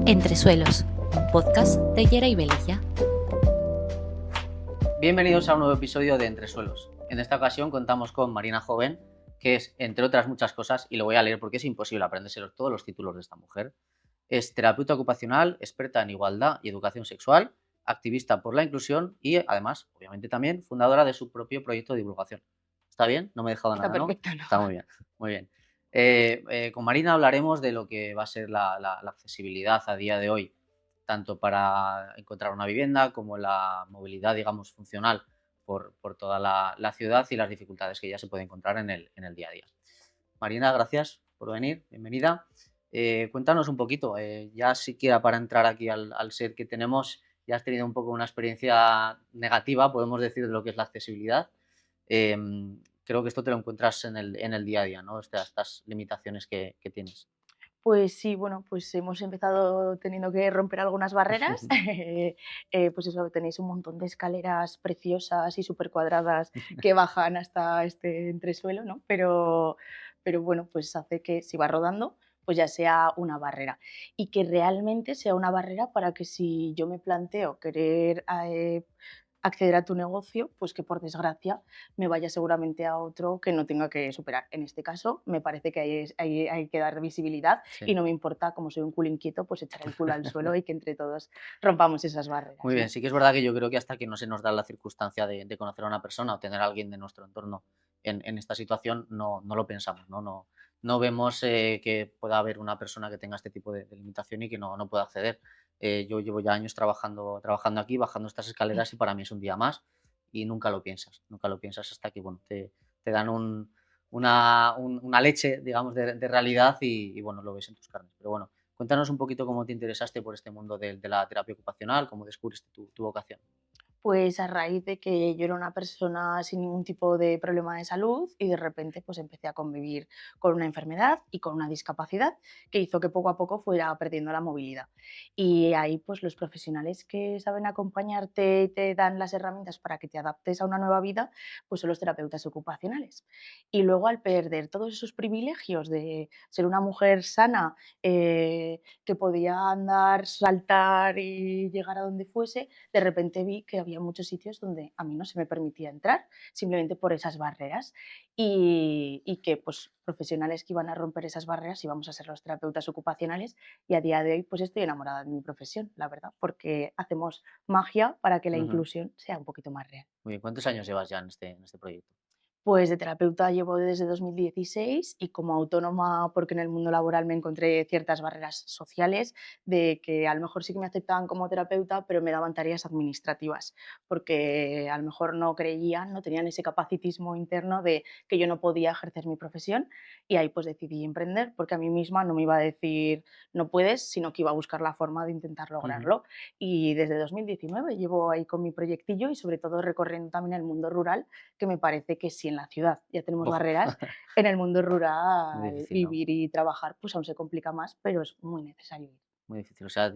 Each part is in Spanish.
Entresuelos, un podcast de Yera y Belilla. Bienvenidos a un nuevo episodio de Entresuelos. En esta ocasión contamos con Marina Joven, que es, entre otras muchas cosas, y lo voy a leer porque es imposible aprendérselos todos los títulos de esta mujer, es terapeuta ocupacional, experta en igualdad y educación sexual, activista por la inclusión y, además, obviamente también, fundadora de su propio proyecto de divulgación. ¿Está bien? No me he dejado Está nada, perfecto, ¿no? ¿no? Está muy bien, muy bien. Con Marina hablaremos de lo que va a ser la accesibilidad a día de hoy, tanto para encontrar una vivienda como la movilidad, digamos, funcional por toda la ciudad y las dificultades que ya se puede encontrar en el día a día. Marina, gracias por venir, bienvenida. Cuéntanos un poquito, ya siquiera para entrar aquí al set que tenemos, ya has tenido un poco una experiencia negativa, podemos decir, de lo que es la accesibilidad. Creo que esto te lo encuentras en el día a día, ¿no? Estas limitaciones que tienes. Pues sí, bueno, pues hemos empezado teniendo que romper algunas barreras. Pues eso, tenéis un montón de escaleras preciosas y súper cuadradas que bajan hasta este entresuelo, ¿no? Pero bueno, pues hace que si va rodando, pues ya sea una barrera. Y que realmente sea una barrera para que si yo me planteo querer acceder a tu negocio, pues que por desgracia me vaya seguramente a otro que no tenga que superar. En este caso, me parece que hay que dar visibilidad y Sí. no me importa, como soy un culo inquieto, pues echar el culo al suelo y que entre todos rompamos esas barreras. Muy bien, ¿no? sí que es verdad que yo creo que hasta que no se nos da la circunstancia de conocer a una persona o tener a alguien de nuestro entorno en esta situación, no lo pensamos, no vemos que pueda haber una persona que tenga este tipo de limitación y que no pueda acceder. Yo llevo ya años trabajando aquí, bajando estas escaleras y para mí es un día más y nunca lo piensas hasta que bueno, te dan una leche, digamos, de realidad y bueno, lo ves en tus carnes. Pero bueno, cuéntanos un poquito cómo te interesaste por este mundo de la terapia ocupacional, cómo descubriste tu vocación. Pues a raíz de que yo era una persona sin ningún tipo de problema de salud y de repente pues empecé a convivir con una enfermedad y con una discapacidad que hizo que poco a poco fuera perdiendo la movilidad. Y ahí pues los profesionales que saben acompañarte y te dan las herramientas para que te adaptes a una nueva vida, pues son los terapeutas ocupacionales. Y luego al perder todos esos privilegios de ser una mujer sana, que podía andar, saltar y llegar a donde fuese, de repente vi que había muchos sitios donde a mí no se me permitía entrar, simplemente por esas barreras, y que pues, profesionales que iban a romper esas barreras íbamos a ser los terapeutas ocupacionales, y a día de hoy pues estoy enamorada de mi profesión, la verdad, porque hacemos magia para que la Ujú. inclusión sea un poquito más real. Muy bien, ¿cuántos años llevas ya en este proyecto? Pues de terapeuta llevo desde 2016 y como autónoma, porque en el mundo laboral me encontré ciertas barreras sociales, de que a lo mejor sí que me aceptaban como terapeuta, pero me daban tareas administrativas, porque a lo mejor no creían, no tenían ese capacitismo interno de que yo no podía ejercer mi profesión, y ahí pues decidí emprender, porque a mí misma no me iba a decir no puedes, sino que iba a buscar la forma de intentar Ujú. lograrlo. Y desde 2019 llevo ahí con mi proyectillo y sobre todo recorriendo también el mundo rural, que me parece que si en la ciudad ya tenemos Uf, barreras, en el mundo muy rural difícil, ¿no? vivir y trabajar pues aún se complica más, pero es muy necesario ir. Muy difícil. O sea,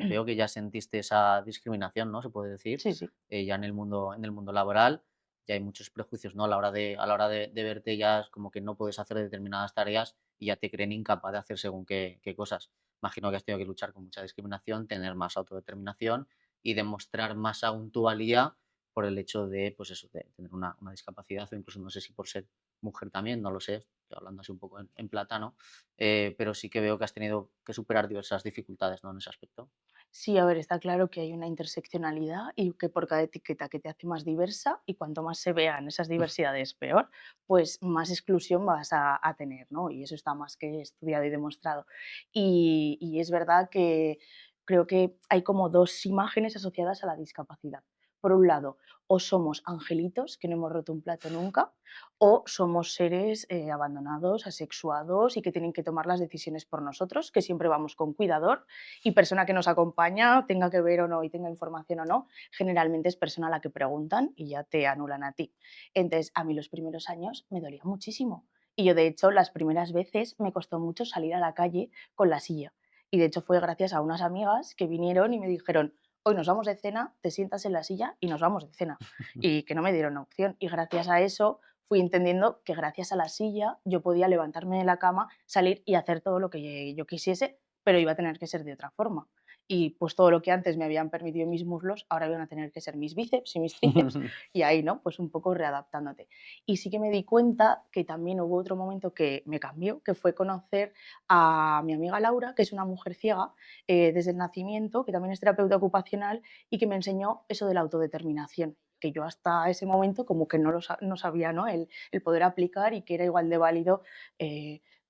veo que ya sentiste esa discriminación, ¿no? Se puede decir, Sí, sí. ya en el mundo laboral, ya hay muchos prejuicios, ¿no? A la hora de verte ya es como que no puedes hacer determinadas tareas y ya te creen incapaz de hacer según qué cosas. Imagino que has tenido que luchar con mucha discriminación, tener más autodeterminación y demostrar más aún tu valía por el hecho de, pues eso, de tener una discapacidad o incluso no sé si por ser mujer también, no lo sé, estoy hablando así un poco en plata, ¿no? Pero sí que veo que has tenido que superar diversas dificultades, ¿no? En ese aspecto. Sí, a ver, está claro que hay una interseccionalidad y que por cada etiqueta que te hace más diversa y cuanto más se vean esas diversidades peor, pues más exclusión vas a tener, ¿no? Y eso está más que estudiado y demostrado. Y es verdad que creo que hay como dos imágenes asociadas a la discapacidad. Por un lado, o somos angelitos que no hemos roto un plato nunca, o somos seres abandonados, asexuados y que tienen que tomar las decisiones por nosotros, que siempre vamos con cuidador, y persona que nos acompaña, tenga que ver o no y tenga información o no, generalmente es persona a la que preguntan y ya te anulan a ti. Entonces, a mí los primeros años me dolía muchísimo. Y yo, de hecho, las primeras veces me costó mucho salir a la calle con la silla. Y de hecho fue gracias a unas amigas que vinieron y me dijeron, hoy nos vamos de cena, te sientas en la silla y nos vamos de cena. Y que no me dieron opción. Y gracias a eso fui entendiendo que gracias a la silla yo podía levantarme de la cama, salir y hacer todo lo que yo quisiese pero iba a tener que ser de otra forma. Y pues todo lo que antes me habían permitido mis muslos, ahora iban a tener que ser mis bíceps y mis tríceps, y ahí, ¿no? Pues un poco readaptándote. Y sí que me di cuenta que también hubo otro momento que me cambió, que fue conocer a mi amiga Laura, que es una mujer ciega desde el nacimiento, que también es terapeuta ocupacional y que me enseñó eso de la autodeterminación, que yo hasta ese momento como que no sabía, ¿no? El poder aplicar y que era igual de válido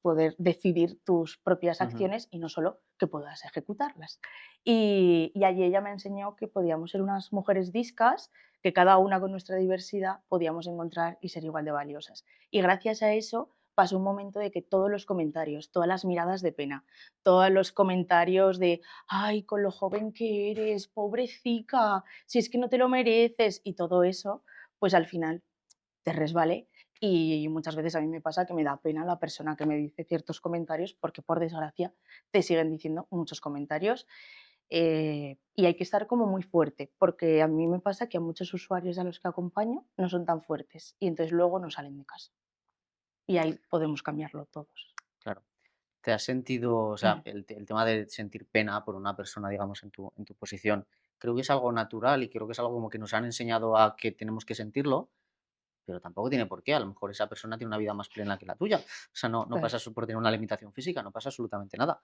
poder decidir tus propias Ujú. acciones y no solo que puedas ejecutarlas. Y allí ella me enseñó que podíamos ser unas mujeres discas, que cada una con nuestra diversidad podíamos encontrar y ser igual de valiosas. Y gracias a eso pasó un momento de que todos los comentarios, todas las miradas de pena, todos los comentarios de, ay, con lo joven que eres, pobrecita, si es que no te lo mereces, y todo eso, pues al final te resbale. Y muchas veces a mí me pasa que me da pena la persona que me dice ciertos comentarios porque por desgracia te siguen diciendo muchos comentarios y hay que estar como muy fuerte porque a mí me pasa que a muchos usuarios a los que acompaño no son tan fuertes y entonces luego no salen de casa y ahí podemos cambiarlo todos. Claro. ¿Te has sentido, o sea, Mm. el tema de sentir pena por una persona, digamos, en tu posición, creo que es algo natural y creo que es algo como que nos han enseñado a que tenemos que sentirlo, pero tampoco tiene por qué. A lo mejor esa persona tiene una vida más plena que la tuya. O sea, no Claro, pasa por tener una limitación física, no pasa absolutamente nada.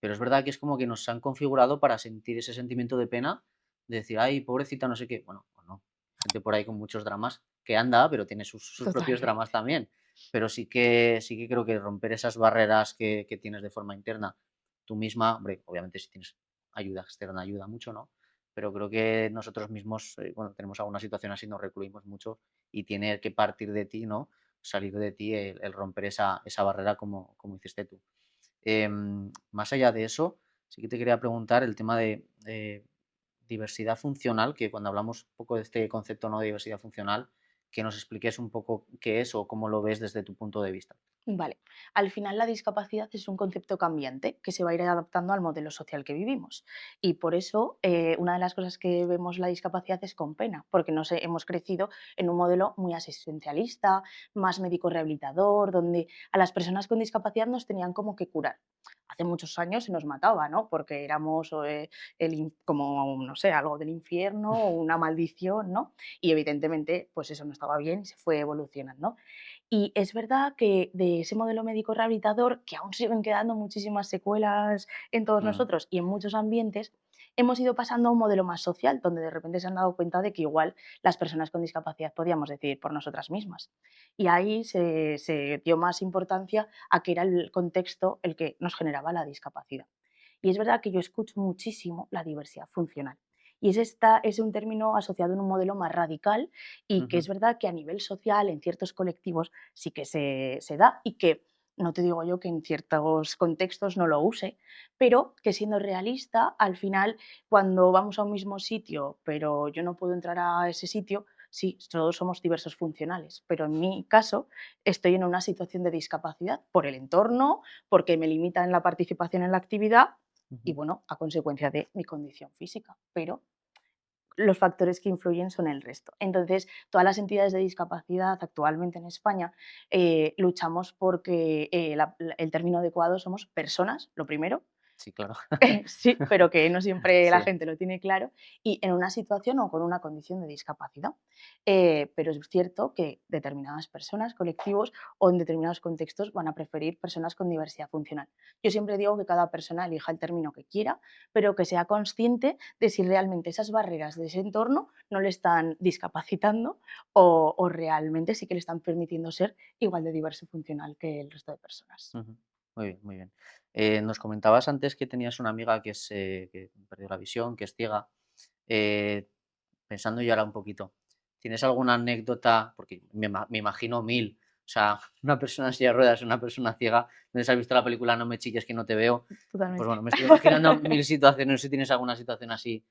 Pero es verdad que es como que nos han configurado para sentir ese sentimiento de pena, de decir, ay, pobrecita, no sé qué. Bueno, o no. Gente por ahí con muchos dramas que anda, pero tiene sus propios totalmente. dramas también. Pero sí que creo que romper esas barreras que tienes de forma interna, tú misma, hombre, obviamente si tienes ayuda externa ayuda mucho, ¿no? Pero creo que nosotros mismos, cuando tenemos alguna situación así, nos recluimos mucho y tiene que partir de ti, ¿no? Salir de ti el romper esa barrera como hiciste tú. Más allá de eso, sí que te quería preguntar el tema de diversidad funcional, que cuando hablamos un poco de este concepto, ¿no? De diversidad funcional, que nos expliques un poco qué es o cómo lo ves desde tu punto de vista. Vale, al final la discapacidad es un concepto cambiante que se va a ir adaptando al modelo social que vivimos y por eso una de las cosas que vemos la discapacidad es con pena, porque hemos crecido en un modelo muy asistencialista, más médico rehabilitador, donde a las personas con discapacidad nos tenían como que curar. Hace muchos años se nos mataba, ¿no? Porque éramos como, no sé, algo del infierno o una maldición, ¿no? Y evidentemente, pues eso no estaba bien y se fue evolucionando. Y es verdad que de ese modelo médico rehabilitador, que aún siguen quedando muchísimas secuelas en todos Mm, nosotros y en muchos ambientes, hemos ido pasando a un modelo más social, donde de repente se han dado cuenta de que igual las personas con discapacidad podíamos decidir por nosotras mismas. Y ahí se dio más importancia a que era el contexto el que nos generaba la discapacidad. Y es verdad que yo escucho muchísimo la diversidad funcional. Y es un término asociado en un modelo más radical y que ujú, es verdad que a nivel social, en ciertos colectivos, sí que se da y que no te digo yo que en ciertos contextos no lo use, pero que siendo realista, al final, cuando vamos a un mismo sitio, pero yo no puedo entrar a ese sitio, sí, todos somos diversos funcionales, pero en mi caso estoy en una situación de discapacidad por el entorno, porque me limita en la participación en la actividad y, ujú. bueno, a consecuencia de mi condición física, pero los factores que influyen son el resto. Entonces, todas las entidades de discapacidad actualmente en España luchamos porque el término adecuado somos personas, lo primero, Sí, claro. sí, pero que no siempre la Sí. gente lo tiene claro, y en una situación o con una condición de discapacidad. Pero es cierto que determinadas personas, colectivos o en determinados contextos van a preferir personas con diversidad funcional. Yo siempre digo que cada persona elija el término que quiera, pero que sea consciente de si realmente esas barreras de ese entorno no le están discapacitando o realmente sí que le están permitiendo ser igual de diverso y funcional que el resto de personas. Ujú. Muy bien, muy bien. Nos comentabas antes que tenías una amiga que perdió la visión, que es ciega. Eh, Pensando yo ahora un poquito, ¿tienes alguna anécdota? Porque me imagino mil. O sea, una persona en silla de ruedas, una persona ciega. ¿No has visto la película No me chilles que no te veo? Pues Totalmente. bueno, me estoy imaginando mil situaciones. No sé si tienes alguna situación así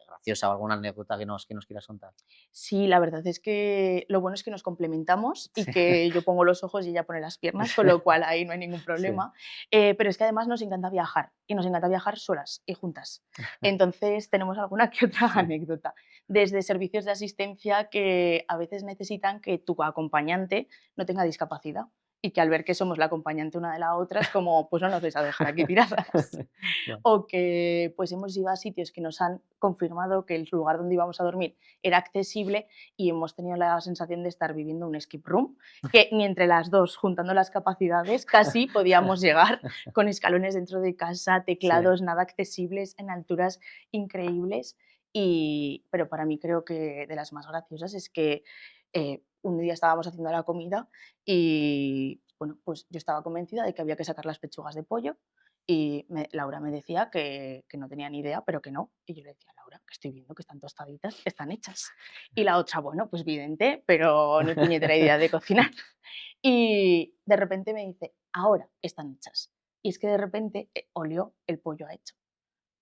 graciosa o alguna anécdota que nos quieras contar. Sí, la verdad es que lo bueno es que nos complementamos y Sí, que yo pongo los ojos y ella pone las piernas, con lo cual ahí no hay ningún sí. problema. Pero es que además nos encanta viajar y nos encanta viajar solas y juntas. Entonces tenemos alguna que otra Sí. anécdota. Desde servicios de asistencia que a veces necesitan que tu acompañante no tenga discapacidad. y que al ver que somos la acompañante una de la otra es como, pues no nos vais a dejar aquí tiradas. Ya. O que pues hemos ido a sitios que nos han confirmado que el lugar donde íbamos a dormir era accesible y hemos tenido la sensación de estar viviendo un escape room, que ni entre las dos, juntando las capacidades, casi podíamos llegar con escalones dentro de casa, Sí, teclados nada accesibles, en alturas increíbles. Pero para mí creo que de las más graciosas es que un día estábamos haciendo la comida y bueno, pues yo estaba convencida de que había que sacar las pechugas de pollo y Laura me decía que no tenía ni idea, pero que no. Y yo le decía, Laura, que estoy viendo que están tostaditas, están hechas. Y la otra, bueno, pues vidente, pero ni puñetera idea de cocinar. Y de repente me dice, ahora están hechas. Y es que de repente olió el pollo a hecho.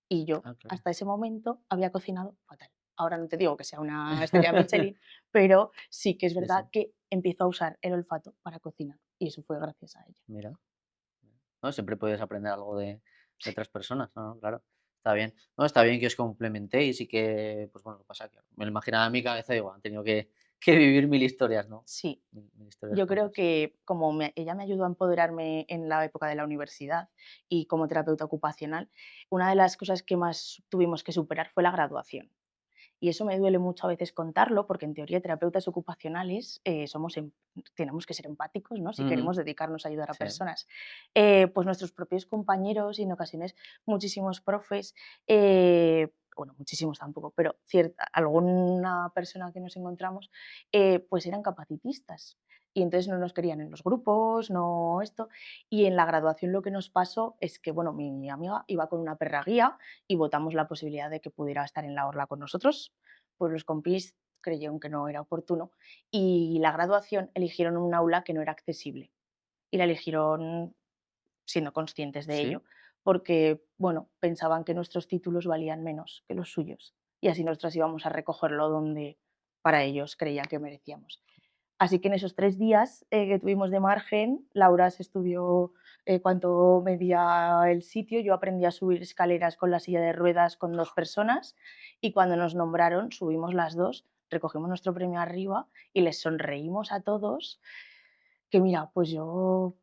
Y yo ah, claro. hasta ese momento había cocinado fatal. Ahora no te digo que sea una estrella Michelin, pero sí que es Sí, sí, verdad que empiezo a usar el olfato para cocinar. Y eso fue gracias a ella. mira. ¿No? Siempre puedes aprender algo de otras personas, ¿no? Claro, está bien. No, está bien que os complementéis y que, pues bueno, lo que pasa que me lo imaginaba en mi cabeza, digo, han tenido que vivir mil historias, ¿no? Sí, Mil historias yo creo juntas. que como ella me ayudó a empoderarme en la época de la universidad y como terapeuta ocupacional, una de las cosas que más tuvimos que superar fue la graduación. Y eso me duele mucho a veces contarlo, porque en teoría terapeutas ocupacionales tenemos que ser empáticos, ¿no? Si Ujú, queremos dedicarnos a ayudar a sí, personas. Pues nuestros propios compañeros y en ocasiones muchísimos profes, bueno, muchísimos tampoco, pero alguna persona que nos encontramos, pues eran capacitistas. Y entonces no nos querían en los grupos, no esto. Y en la graduación lo que nos pasó es que, bueno, mi amiga iba con una perra guía y votamos la posibilidad de que pudiera estar en la orla con nosotros, pues los compis creyeron que no era oportuno y la graduación eligieron un aula que no era accesible y la eligieron siendo conscientes de sí, ello, porque, bueno, pensaban que nuestros títulos valían menos que los suyos y así nosotras íbamos a recogerlo donde para ellos creían que merecíamos. Así que en esos 3 días, que tuvimos de margen, Laura se estudió, cuánto medía el sitio, yo aprendí a subir escaleras con la silla de ruedas con 2 personas, y cuando nos nombraron, subimos las 2, recogimos nuestro premio arriba y les sonreímos a todos, que mira, pues yo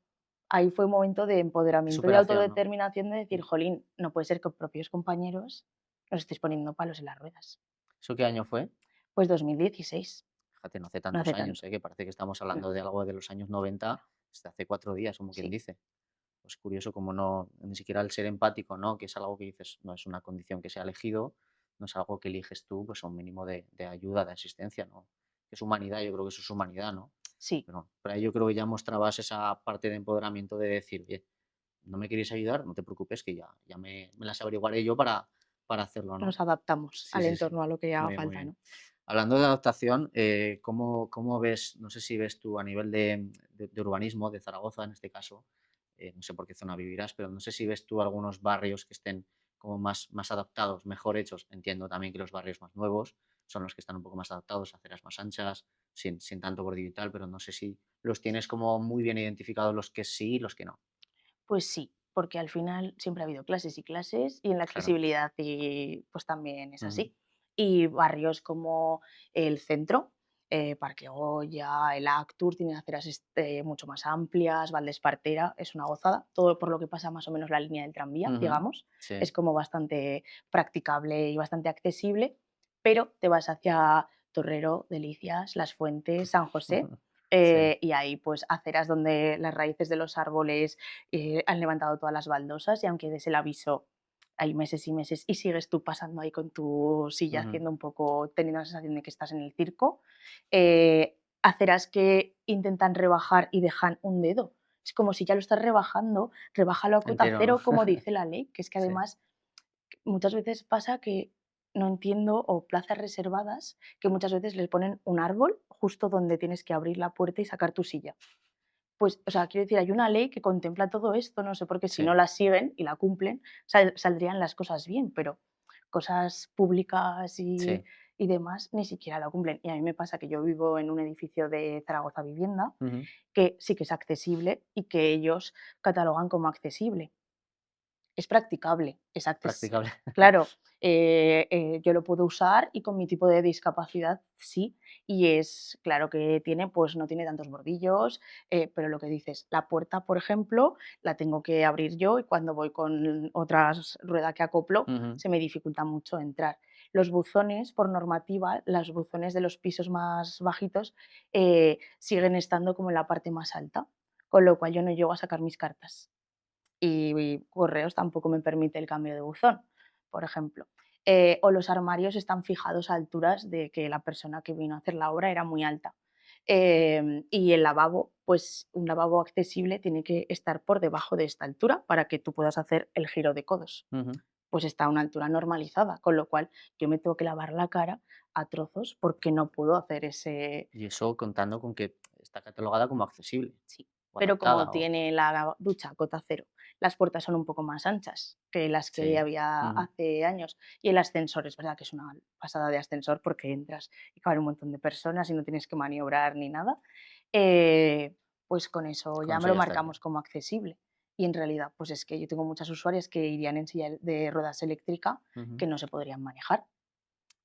ahí fue un momento de de empoderamiento y de superación, ¿no? autodeterminación de decir: Mm. "Jolín, no puede ser que propios compañeros nos estéis poniendo palos en las ruedas". ¿Eso qué año fue? Pues 2016, Fíjate, no hace no tantos hace años, tanto. que parece que estamos No, hablando de algo de los años 90, desde hace 4 días, como quien sí. dice. Pues curioso como no, ni siquiera el ser empático, ¿no? Que es algo que dices, no es una condición que se ha elegido, no es algo que eliges tú, pues a un mínimo de ayuda, de asistencia, ¿no? Es humanidad, yo creo que eso es humanidad, ¿no? Sí, Pero ahí yo creo que ya mostrabas esa parte de empoderamiento de decir, oye, no me queréis ayudar, no te preocupes, que ya me las averiguaré yo para hacerlo, ¿no? nos adaptamos Sí, al sí, sí. entorno a lo que haga Muy bien, muy falta, bien. ¿no? Hablando de adaptación, ¿cómo ves, no sé si ves tú a nivel de urbanismo, de Zaragoza en este caso, no sé por qué zona vivirás, pero no sé si ves tú algunos barrios que estén como más adaptados, mejor hechos? Entiendo también que los barrios más nuevos son los que están un poco más adaptados, aceras más anchas, sin tanto bordillo y tal, pero no sé si los tienes como muy bien identificados los que sí y los que no. Pues sí, porque al final siempre ha habido clases y clases y en la Claro. accesibilidad pues también es Ujú. así. Y barrios como el centro, Parque Goya, el Actur, tienen aceras mucho más amplias, Valdespartera, es una gozada, todo por lo que pasa más o menos la línea del tranvía, Ujú. digamos, Sí. es como bastante practicable y bastante accesible, pero te vas hacia Torrero, Delicias, Las Fuentes, San José, Sí. y hay pues aceras donde las raíces de los árboles han levantado todas las baldosas y aunque des el aviso hay meses y meses y sigues tú pasando ahí con tu silla Ujú. haciendo un poco, teniendo la sensación de que estás en el circo, aceras que intentan rebajar y dejan un dedo. Es como si ya lo estás rebajando, rebájalo a cota Entero, ¿no? cero como dice la ley, que es que Sí. además muchas veces pasa que no entiendo, o plazas reservadas, que muchas veces les ponen un árbol justo donde tienes que abrir la puerta y sacar tu silla. Pues, o sea, quiero decir, hay una ley que contempla todo esto, no sé por qué si no Sí. la siguen y la cumplen, saldrían las cosas bien, pero cosas públicas Sí. y demás ni siquiera la cumplen. Y a mí me pasa que yo vivo en un edificio de Zaragoza Vivienda, Ujú. que sí que es accesible y que ellos catalogan como accesible. Es practicable, Practicable. claro, yo lo puedo usar y con mi tipo de discapacidad sí, y es claro que tiene, pues no tiene tantos bordillos, pero lo que dices, la puerta, por ejemplo, la tengo que abrir yo y cuando voy con otras rueda que acoplo, Ujú, se me dificulta mucho entrar. Los buzones, por normativa, los buzones de los pisos más bajitos siguen estando como en la parte más alta, con lo cual yo no llego a sacar mis cartas y correos tampoco me permite el cambio de buzón, por ejemplo. O los armarios están fijados a alturas de que la persona que vino a hacer la obra era muy alta. Y el lavabo, pues un lavabo accesible tiene que estar por debajo de esta altura para que tú puedas hacer el giro de codos. ujú. Pues está a una altura normalizada, con lo cual yo me tengo que lavar la cara a trozos porque no puedo hacer ese. Y eso contando con que está catalogada como accesible Sí, o pero como adaptada o tiene la ducha cota cero, las puertas son un poco más anchas que las que sí. había Ujú, hace años. Y el ascensor, es verdad que es una pasada de ascensor porque entras y caben un montón de personas y no tienes que maniobrar ni nada. Eh, pues con eso con ya me eso lo ya estaría. marcamos como accesible. Y en realidad, pues es que yo tengo muchas usuarias que irían en silla de ruedas eléctrica Ujú, que no se podrían manejar.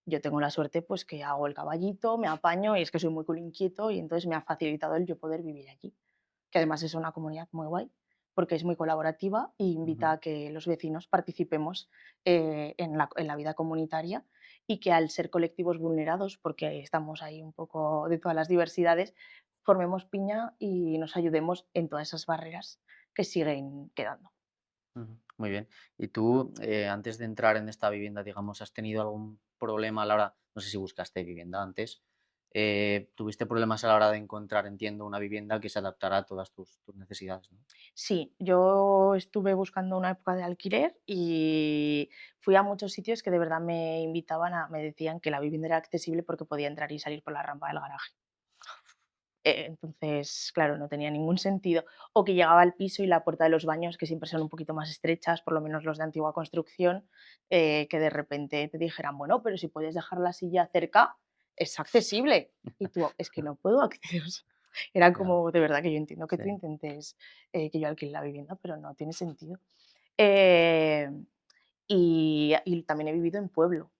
Yo tengo la suerte pues que hago el caballito, me apaño y es que soy muy culo inquieto y entonces me ha facilitado el yo poder vivir allí, que además es una comunidad muy guay, porque es muy colaborativa e invita ujú. a que los vecinos participemos en la vida comunitaria y que al ser colectivos vulnerados, porque estamos ahí un poco de todas las diversidades, formemos piña y nos ayudemos en todas esas barreras que siguen quedando. Ujú, muy bien. ¿Y tú, antes de entrar en esta vivienda, digamos, has tenido algún problema a la hora, no sé si buscaste vivienda antes, tuviste problemas a la hora de encontrar, entiendo, una vivienda que se adaptara a todas tus necesidades, ¿no? Sí, yo estuve buscando una época de alquiler y fui a muchos sitios que de verdad me invitaban me decían que la vivienda era accesible porque podía entrar y salir por la rampa del garaje. Entonces, claro, no tenía ningún sentido. O que llegaba al piso y la puerta de los baños, que siempre son un poquito más estrechas, por lo menos los de antigua construcción, que de repente te dijeran, bueno, pero si puedes dejar la silla cerca, es accesible. Y tú, es que no puedo acceder. O sea, era Ya, como, de verdad que yo entiendo que tú sí. intentes que yo alquile la vivienda, pero no tiene sentido. Eh, y también he vivido en pueblo.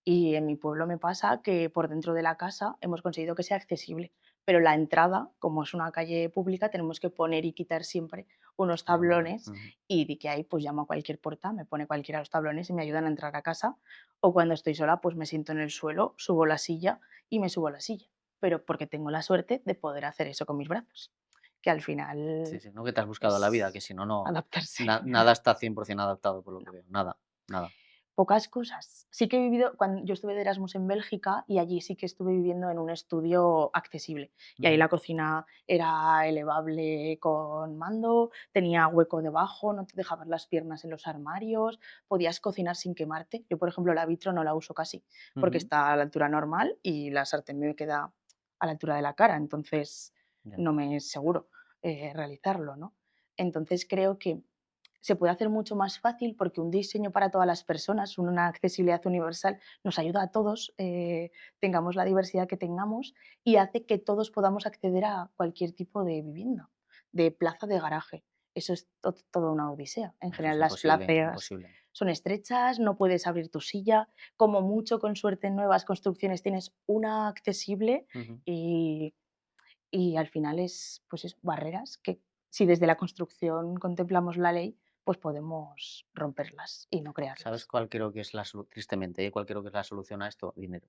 Y en mi pueblo me pasa que por dentro de la casa hemos conseguido que sea accesible, pero la entrada, como es una calle pública, tenemos que poner y quitar siempre unos Amigo. tablones Ujú. y de que ahí pues llamo a cualquier puerta, me pone cualquiera de los tablones y me ayudan a entrar a casa. O cuando estoy sola, pues me siento en el suelo, subo la silla y me subo a la silla, pero porque tengo la suerte de poder hacer eso con mis brazos, que al Sí, final sí, no que te has buscado la vida, es que si no, no, adaptarse. nada está 100% adaptado por lo que veo, nada, nada. Pocas cosas. Sí que he vivido cuando yo estuve de Erasmus en Bélgica y allí sí que estuve viviendo en un estudio accesible. Y ahí Ujú. la cocina era elevable con mando, tenía hueco debajo, no te dejaban las piernas en los armarios, podías cocinar sin quemarte. Yo, por ejemplo, la vitro no la uso casi, porque Ujú. está a la altura normal y la sartén me queda a la altura de la cara, entonces Ya. no me es seguro realizarlo, ¿no? Entonces creo que se puede hacer mucho más fácil porque un diseño para todas las personas, una accesibilidad universal, nos ayuda a todos, tengamos la diversidad que tengamos y hace que todos podamos acceder a cualquier tipo de vivienda, de plaza, de garaje. Eso es toda una odisea. En Eso es general, las imposible, plazas imposible. son estrechas, no puedes abrir tu silla. Como mucho, con suerte, en nuevas construcciones tienes una accesible Ujú. y, y al final es, pues eso, barreras que si desde la construcción contemplamos la ley, pues podemos romperlas y no ¿Sabes crearlas. cuál creo que es tristemente, cuál creo que es la solución a esto? Dinero.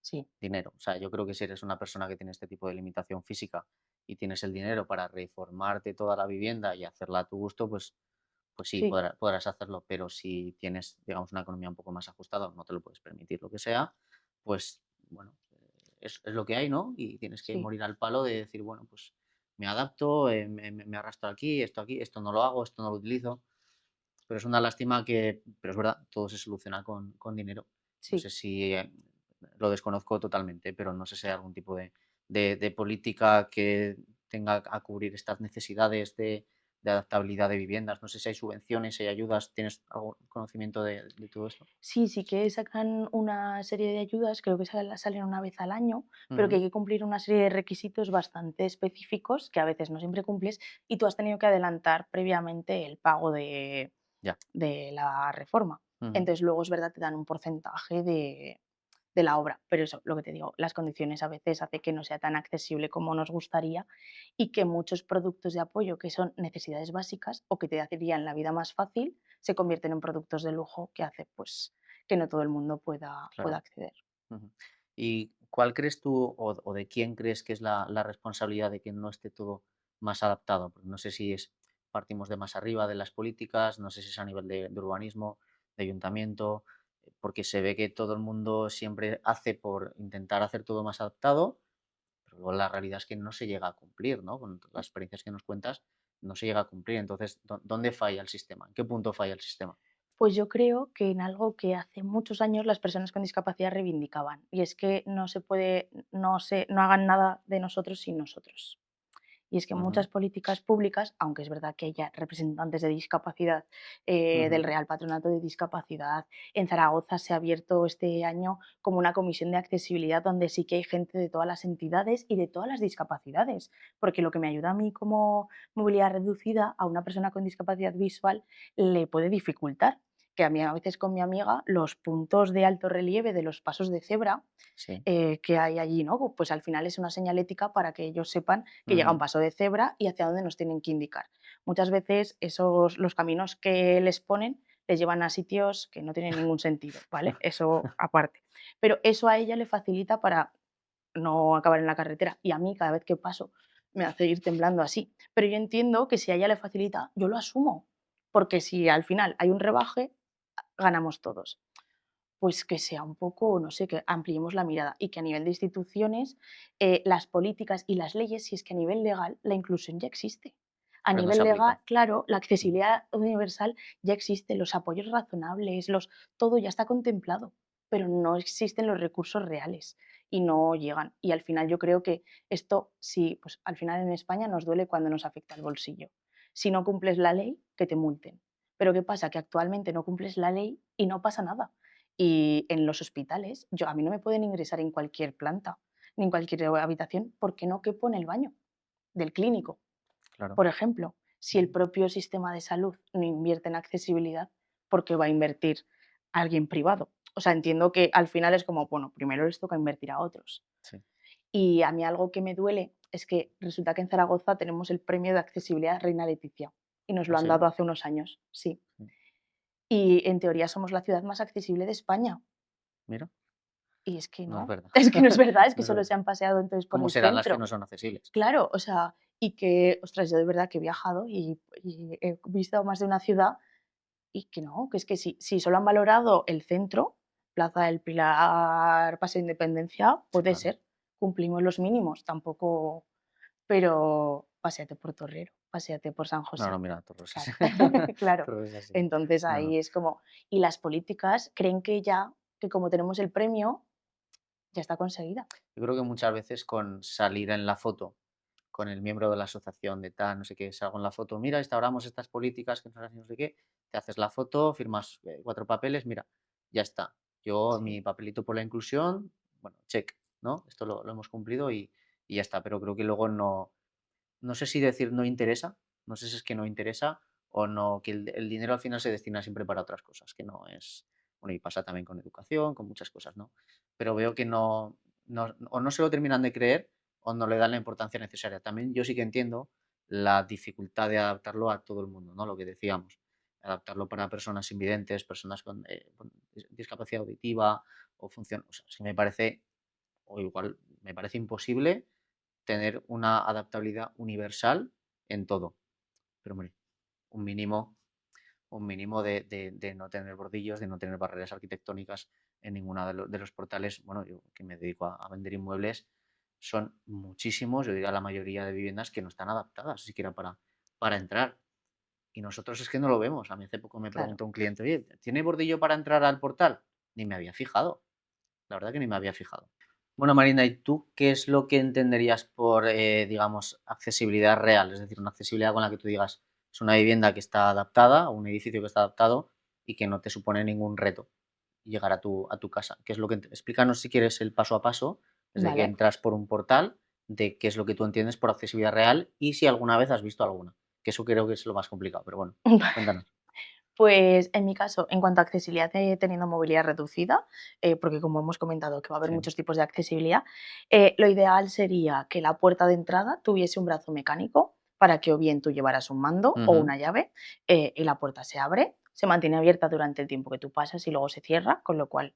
Sí, Dinero. O sea, yo creo que si eres una persona que tiene este tipo de limitación física y tienes el dinero para reformarte toda la vivienda y hacerla a tu gusto, pues sí, sí, podrás hacerlo. Pero si tienes, digamos, una economía un poco más ajustada o no te lo puedes permitir, lo que sea, pues bueno, es lo que hay, ¿no? Y tienes que sí, morir al palo de decir, bueno, pues me adapto, me arrastro aquí, esto no lo hago, esto no lo utilizo. Pero es una lástima pero es verdad, todo se soluciona con dinero. No sé sí. si lo desconozco totalmente, pero no sé si hay algún tipo de política que tenga a cubrir estas necesidades de adaptabilidad de viviendas. No sé si hay subvenciones, si hay ayudas. ¿Tienes algún conocimiento de todo esto? Sí, sí que sacan una serie de ayudas, creo que salen una vez al año, pero que Ujú, hay que cumplir una serie de requisitos bastante específicos que a veces no siempre cumples y tú has tenido que adelantar previamente el pago Ya. de la reforma. Ujú. Entonces luego es verdad, te dan un porcentaje de la obra, pero eso, lo que te digo, las condiciones a veces hace que no sea tan accesible como nos gustaría y que muchos productos de apoyo que son necesidades básicas o que te harían la vida más fácil se convierten en productos de lujo que hace pues que no todo el mundo pueda Claro. acceder. Ujú. ¿Y cuál crees tú o de quién crees que es la responsabilidad de que no esté todo más adaptado? Porque no sé si partimos de más arriba de las políticas, no sé si es a nivel de urbanismo, de ayuntamiento, porque se ve que todo el mundo siempre hace por intentar hacer todo más adaptado, pero luego la realidad es que no se llega a cumplir, ¿no? Con las experiencias que nos cuentas, no se llega a cumplir. Entonces, ¿dónde falla el sistema? ¿En qué punto falla el sistema? Pues yo creo que en algo que hace muchos años las personas con discapacidad reivindicaban, y es que no se puede, no hagan nada de nosotros sin nosotros. Y es que Ujú, muchas políticas públicas, aunque es verdad que haya representantes de discapacidad, del ujú, Real Patronato de Discapacidad, en Zaragoza se ha abierto este año como una comisión de accesibilidad donde sí que hay gente de todas las entidades y de todas las discapacidades, porque lo que me ayuda a mí como movilidad reducida, a una persona con discapacidad visual le puede dificultar. Que a mí a veces con mi amiga los puntos de alto relieve de los pasos de cebra sí. que hay allí, ¿no? Pues al final es una señalética para que ellos sepan que llega un Ujú, paso de cebra y hacia dónde nos tienen que indicar. Muchas veces los caminos que les ponen les llevan a sitios que no tienen ningún sentido, ¿vale? Eso aparte. Pero eso a ella le facilita para no acabar en la carretera y a mí cada vez que paso me hace ir temblando así. Pero yo entiendo que si a ella le facilita, yo lo asumo, porque si al final hay un rebaje, ganamos todos. Pues que sea un poco, no sé, que ampliemos la mirada y que a nivel de instituciones, las políticas y las leyes, si es que a nivel legal la inclusión ya existe. A pero no se nivel legal, aplica. claro, la Ujú, accesibilidad universal ya existe, los apoyos razonables, todo ya está contemplado, pero no existen los recursos reales y no llegan. Y al final yo creo que esto, sí, pues al final en España nos duele cuando nos afecta el bolsillo. Si no cumples la ley, que te multen. Pero ¿qué pasa? Que actualmente no cumples la ley y no pasa nada. Y en los hospitales, a mí no me pueden ingresar en cualquier planta ni en cualquier habitación porque no quepo en el baño del clínico. claro. Por ejemplo, si el propio sistema de salud no invierte en accesibilidad, ¿por qué va a invertir alguien privado? O sea, entiendo que al final es como, bueno, primero les toca invertir a otros. Sí. Y a mí algo que me duele es que resulta que en Zaragoza tenemos el premio de accesibilidad Reina Leticia y nos lo han ¿Así? dado hace unos años, sí. Sí. Y en teoría somos la ciudad más accesible de España. Mira, Y es que no es no, verdad. es que no es verdad, es que No es solo verdad. se han paseado entonces por ¿Cómo el serán las que centro. no son accesibles? Claro, o sea, y que, ostras, yo de verdad que he viajado y he visto más de una ciudad y que no, que es que si solo han valorado el centro, Plaza del Pilar, Paseo de Independencia, puede Claro. ser, cumplimos los mínimos, tampoco, pero paséate por Torrero, paséate por San No, no, José, mira, todo es así. claro, claro. Todo es así. Entonces No, no. ahí es como, y las políticas creen que ya, que como tenemos el premio, ya está conseguida. Yo creo que muchas veces con salir en la foto con el miembro de la asociación de tal, no sé qué, salgo en la foto, mira, instauramos estas políticas que no sé no sé qué, te haces la foto, firmas 4 papeles, mira, ya está. Yo, Sí, mi papelito por la inclusión, bueno, check, ¿no? Esto lo hemos cumplido y ya está, pero creo que luego no sé si decir no interesa, no sé si es que no interesa o no, que el dinero al final se destina siempre para otras cosas, que no es, bueno, y pasa también con educación, con muchas cosas, ¿no? Pero veo que o no se lo terminan de creer o no le dan la importancia necesaria. También yo sí que entiendo la dificultad de adaptarlo a todo el mundo, ¿no? Lo que decíamos, adaptarlo para personas invidentes, personas con discapacidad auditiva o función, o sea, es que me parece, o igual me parece imposible tener una adaptabilidad universal en todo. Pero, hombre, un mínimo, un mínimo de no tener bordillos, de no tener barreras arquitectónicas en ninguna de los portales. Bueno, yo que me dedico a vender inmuebles, son muchísimos, yo diría la mayoría de viviendas que no están adaptadas siquiera para entrar. Y nosotros es que no lo vemos. A mí hace poco me claro. preguntó un cliente, oye, ¿tiene bordillo para entrar al portal? Ni me había fijado. La verdad que ni me había fijado. Bueno, Marina, ¿y tú qué es lo que entenderías por, digamos, accesibilidad real? Es decir, una accesibilidad con la que tú digas, es una vivienda que está adaptada, o un edificio que está adaptado y que no te supone ningún reto llegar a tu casa. ¿Qué es lo que explícanos si quieres el paso a paso, desde que Vale. entras por un portal, de qué es lo que tú entiendes por accesibilidad real y si alguna vez has visto alguna? Que eso creo que es lo más complicado, pero bueno, Vale. cuéntanos. Pues en mi caso, en cuanto a accesibilidad teniendo movilidad reducida, porque como hemos comentado que va a haber Sí. muchos tipos de accesibilidad, lo ideal sería que la puerta de entrada tuviese un brazo mecánico para que o bien tú llevaras un mando o Ujú. una llave y la puerta se abre, se mantiene abierta durante el tiempo que tú pasas y luego se cierra, con lo cual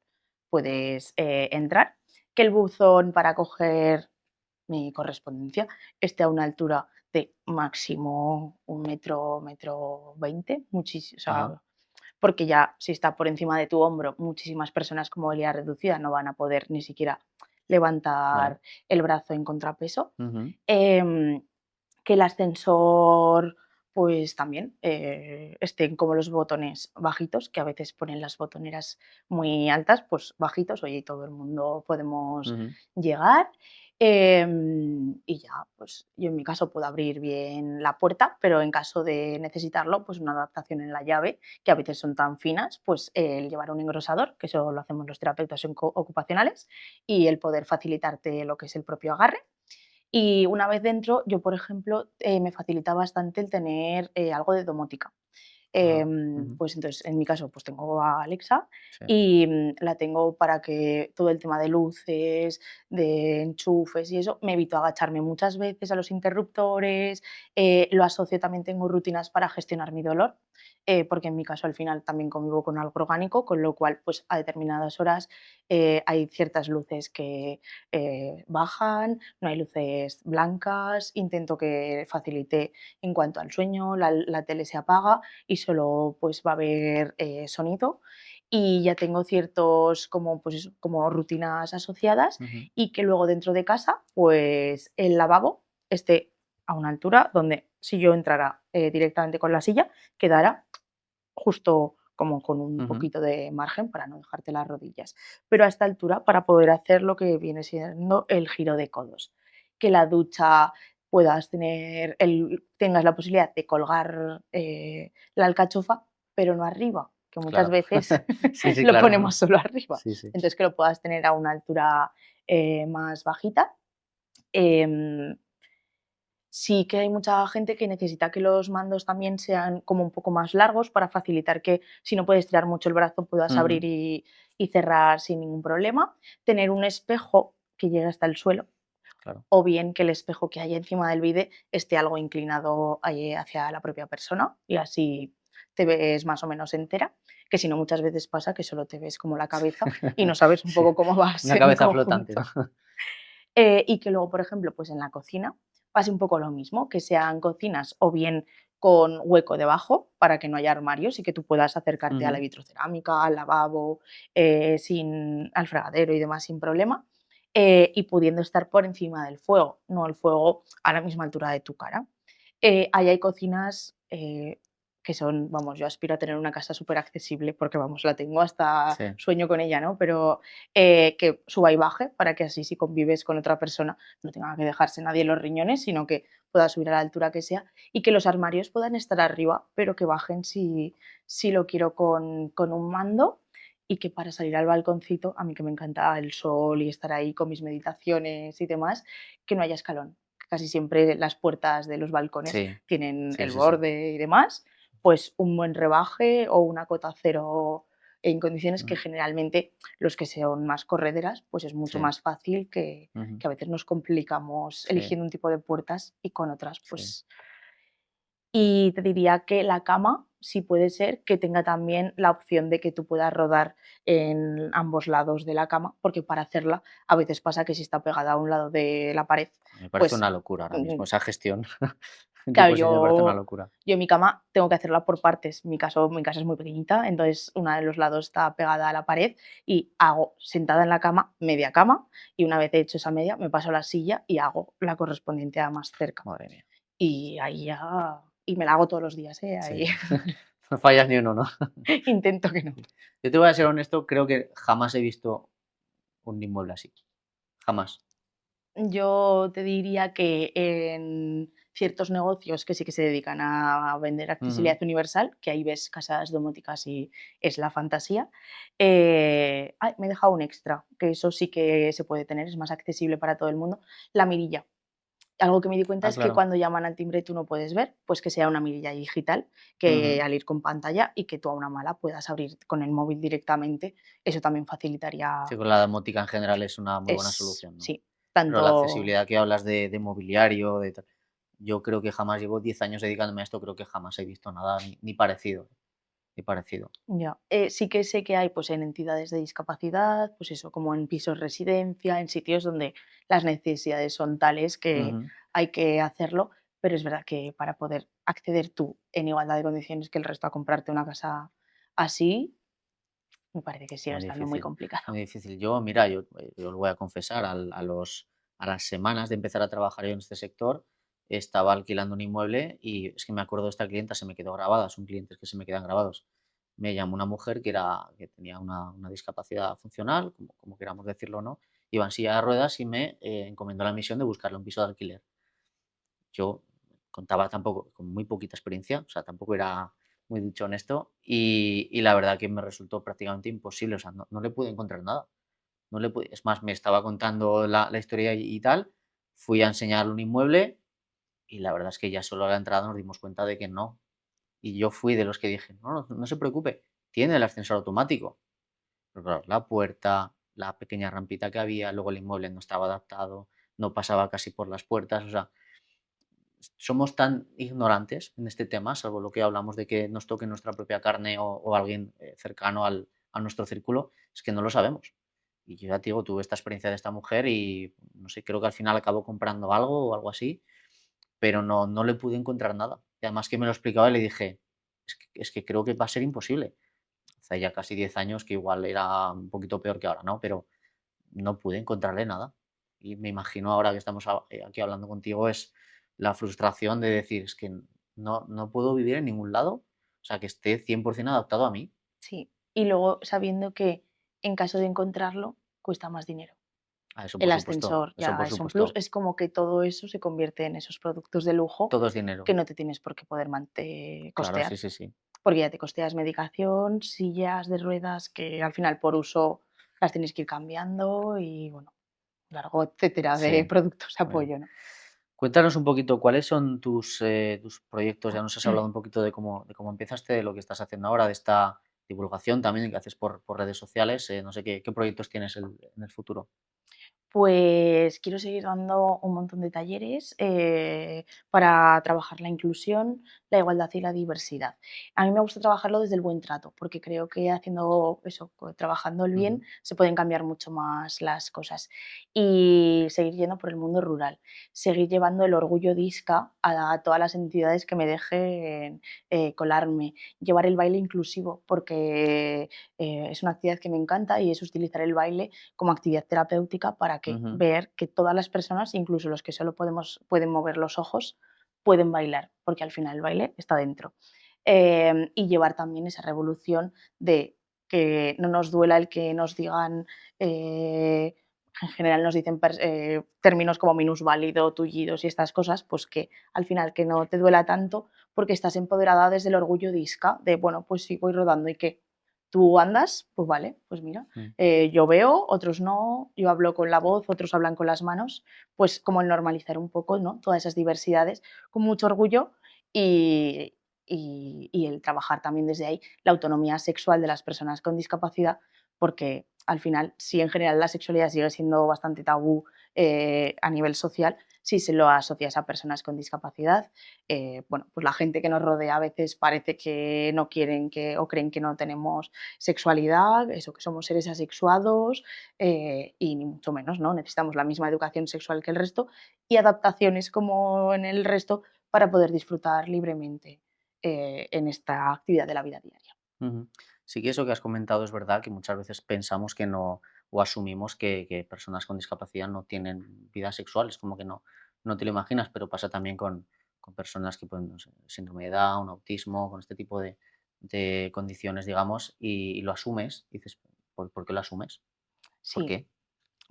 puedes entrar. Que el buzón para coger mi correspondencia esté a una altura de máximo 1 metro, metro 20, muchísimo, o Ajá. sea, porque ya si está por encima de tu hombro, muchísimas personas con movilidad reducida no van a poder ni siquiera Vale. levantar el brazo en contrapeso. Ujú. Em, que el ascensor, pues también estén como los botones bajitos, que a veces ponen las botoneras muy altas, pues bajitos, oye, y todo el mundo podemos Ujú. llegar. Y ya, pues yo en mi caso puedo abrir bien la puerta, pero en caso de necesitarlo, pues una adaptación en la llave, que a veces son tan finas, pues el llevar un engrosador, que eso lo hacemos los terapeutas ocupacionales, y el poder facilitarte lo que es el propio agarre. Y una vez dentro, yo, por ejemplo, me facilita bastante el tener algo de domótica. Ajá. Ujú. Pues entonces, en mi caso, pues tengo a Alexa Sí. y la tengo para que todo el tema de luces, de enchufes y eso, me evito agacharme muchas veces a los interruptores, lo asocio, también tengo rutinas para gestionar mi dolor, porque en mi caso al final también convivo con algo orgánico, con lo cual pues a determinadas horas hay ciertas luces que bajan, no hay luces blancas, intento que facilite en cuanto al sueño, la tele se apaga y solo pues va a haber sonido y ya tengo ciertos como, pues eso, como rutinas asociadas Ujú. y que luego dentro de casa pues el lavabo esté a una altura donde si yo entrara directamente con la silla quedara justo como con un Ujú. poquito de margen para no dejarte las rodillas, pero a esta altura para poder hacer lo que viene siendo el giro de codos, que la ducha tengas la posibilidad de colgar la alcachofa, pero no arriba, que muchas Claro. veces Sí, sí, lo claro. ponemos solo arriba, Sí, sí. entonces que lo puedas tener a una altura más bajita. Em, Sí que hay mucha gente que necesita que los mandos también sean como un poco más largos para facilitar que si no puedes tirar mucho el brazo puedas Ujú. abrir y cerrar sin ningún problema. Tener un espejo que llegue hasta el suelo Claro. o bien que el espejo que hay encima del bide esté algo inclinado hacia la propia persona y así te ves más o menos entera, que si no muchas veces pasa que solo te ves como la cabeza y no sabes un Sí. poco cómo vas Una en cabeza flotante, ¿no? conjunto. Y que luego, por ejemplo, pues en la cocina pase un poco lo mismo, que sean cocinas o bien con hueco debajo para que no haya armarios y que tú puedas acercarte a la Ujú. vitrocerámica, al lavabo, al fregadero y demás sin problema, y pudiendo estar por encima del fuego, no el fuego a la misma altura de tu cara. Ahí hay cocinas que son, vamos, yo aspiro a tener una casa súper accesible porque, vamos, la tengo hasta Sí. sueño con ella, ¿no? Pero que suba y baje para que así si convives con otra persona no tenga que dejarse nadie los riñones, sino que pueda subir a la altura que sea y que los armarios puedan estar arriba, pero que bajen si lo quiero con un mando y que para salir al balconcito, a mí que me encanta el sol y estar ahí con mis meditaciones y demás, que no haya escalón. Casi siempre las puertas de los balcones Sí. tienen Sí, el sí, sí. borde y demás, pues un buen rebaje o una cota cero en condiciones que Ujú. generalmente los que son más correderas, pues es mucho Sí. más fácil Ujú. que a veces nos complicamos Sí, eligiendo un tipo de puertas y con otras, sí. pues. Y te diría que la cama, sí puede ser que tenga también la opción de que tú puedas rodar en ambos lados de la cama, porque para hacerla a veces pasa que si está pegada a un lado de la pared, Me parece pues una locura ahora mm, mismo esa gestión en tu claro, posición me parece una yo, locura. yo mi cama tengo que hacerla por partes. Mi casa es muy pequeñita, entonces una de los lados está pegada a la pared y hago sentada en la cama, media cama, y una vez he hecho esa media, me paso a la silla y hago la correspondiente a más cerca. Madre mía. Y ahí ya, y me la hago todos los días, ¿eh? Sí. Ahí No fallas ni uno, ¿no? intento que no. Yo te voy a ser honesto, creo que jamás he visto un inmueble así. Jamás. Yo te diría que en ciertos negocios que sí que se dedican a vender Ujú. accesibilidad universal, que ahí ves casas domóticas y es la fantasía. Ay, me he dejado un extra, que eso sí que se puede tener, es más accesible para todo el mundo, la mirilla. Algo que me di cuenta Ah, es que claro. cuando llaman al timbre tú no puedes ver, pues que sea una mirilla digital, que Ujú. al ir con pantalla y que tú a una mala puedas abrir con el móvil directamente, eso también facilitaría, Sí, con la domótica en general es una muy buena es, solución, ¿no? sí, Pero la tanto, accesibilidad que hablas de mobiliario, de tal, yo creo que jamás llevo 10 años dedicándome a esto, creo que jamás he visto nada ni parecido, ni parecido. ya, sí que sé que hay pues en entidades de discapacidad, pues eso, como en pisos residencia, en sitios donde las necesidades son tales que Ujú. hay que hacerlo, pero es verdad que para poder acceder tú en igualdad de condiciones que el resto a comprarte una casa así, me parece que sigue Muy estando muy difícil, complicado. muy difícil. Yo, mira, yo lo voy a confesar, a las semanas de empezar a trabajar yo en este sector, estaba alquilando un inmueble y es que me acuerdo de esta clienta, se me quedó grabada, son clientes que se me quedan grabados. Me llamó una mujer que tenía una discapacidad funcional, como queramos decirlo, ¿no? Iba en silla de ruedas y me encomendó la misión de buscarle un piso de alquiler. Yo contaba tampoco con muy poquita experiencia, o sea, tampoco era muy dicho en esto, y la verdad que me resultó prácticamente imposible, o sea, no le pude encontrar nada. No le pude, es más, me estaba contando la historia y tal, fui a enseñarle un inmueble y la verdad es que ya solo a la entrada nos dimos cuenta de que no. Y yo fui de los que dije, no se preocupe, tiene el ascensor automático. Pero claro, la puerta, la pequeña rampita que había, luego el inmueble no estaba adaptado, no pasaba casi por las puertas, o sea, somos tan ignorantes en este tema, salvo lo que hablamos de que nos toque nuestra propia carne o alguien cercano a nuestro círculo, es que no lo sabemos. Y yo ya te digo, tuve esta experiencia de esta mujer y no sé, creo que al final acabó comprando algo o algo así, pero no le pude encontrar nada. Y además que me lo explicaba y le dije, es que creo que va a ser imposible. Hace ya casi 10 años que igual era un poquito peor que ahora, ¿no? Pero no pude encontrarle nada. Y me imagino ahora que estamos aquí hablando contigo es la frustración de decir, es que no puedo vivir en ningún lado, o sea, que esté 100% adaptado a mí. Sí, y luego sabiendo que en caso de encontrarlo cuesta más dinero. El ascensor Eso ya por es un plus, supuesto, es como que todo eso se convierte en esos productos de lujo todo es dinero. que no te tienes por qué poder Claro, sí, costear, sí, sí. porque ya te costeas medicación, sillas de ruedas que al final por uso las tienes que ir cambiando y bueno, largo etcétera de Sí, productos de muy bien. apoyo, ¿no? Cuéntanos un poquito, ¿cuáles son tus proyectos? Ya nos has hablado un poquito de cómo empezaste, de lo que estás haciendo ahora, de esta divulgación también que haces por redes sociales. No sé qué proyectos tienes en el futuro. Pues quiero seguir dando un montón de talleres para trabajar la inclusión, la igualdad y la diversidad. A mí me gusta trabajarlo desde el buen trato, porque creo que haciendo eso, trabajando el bien, Ujú, se pueden cambiar mucho más las cosas. Y seguir yendo por el mundo rural, seguir llevando el orgullo disca a todas las entidades que me dejen colarme, llevar el baile inclusivo, porque es una actividad que me encanta y es utilizar el baile como actividad terapéutica para que ujú, ver que todas las personas, incluso los que solo pueden mover los ojos, pueden bailar, porque al final el baile está dentro. Y llevar también esa revolución de que no nos duela el que nos digan, en general nos dicen términos como minusválido, tullidos y estas cosas, pues que al final que no te duela tanto porque estás empoderada desde el orgullo de Isca, de bueno, pues sí, voy rodando y que tú andas, pues vale, pues mira, mm. yo veo, otros no, yo hablo con la voz, otros hablan con las manos, pues como el normalizar un poco, ¿no? Todas esas diversidades con mucho orgullo y, y el trabajar también desde ahí la autonomía sexual de las personas con discapacidad, porque al final, si en general la sexualidad sigue siendo bastante tabú a nivel social, si se lo asocias a personas con discapacidad, bueno, pues la gente que nos rodea a veces parece que no quieren que o creen que no tenemos sexualidad, eso, que somos seres asexuados y ni mucho menos, ¿no? Necesitamos la misma educación sexual que el resto y adaptaciones como en el resto para poder disfrutar libremente en esta actividad de la vida diaria. Ujú. Sí que eso que has comentado es verdad que muchas veces pensamos que no o asumimos que personas con discapacidad no tienen vida sexual, es como que no te lo imaginas, pero pasa también con personas que pueden, no sé, síndrome de Down, autismo, con este tipo de condiciones, digamos, y lo asumes, y dices, ¿por qué lo asumes? ¿Por Sí, qué?